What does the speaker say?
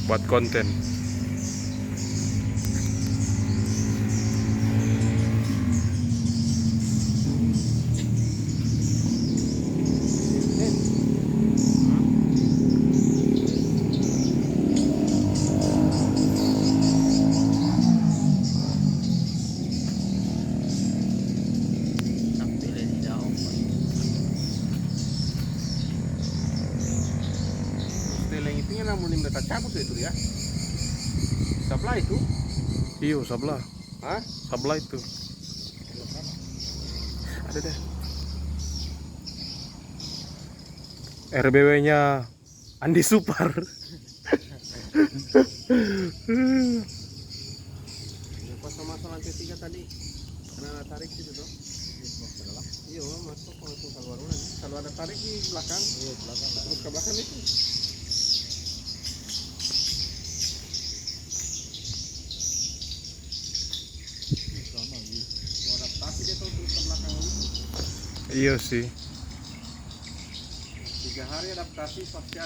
buat konten. Yang itu yang namun mereka cabut itu ya. Sebelah itu. Iyo, sebelah. Hah? Sebelah itu. Ada deh. RBW-nya Andi Supar. Pas masuk lantai 3 tadi. Karena tarik situ tuh. Iya, masuk langsung keluar lagi. Kalau ada tarik di belakang. Iya, belakang. Terus ke belakang itu. Mau adaptasi dia tuh terus ke belakang itu. Iya sih. 3 hari adaptasi pasti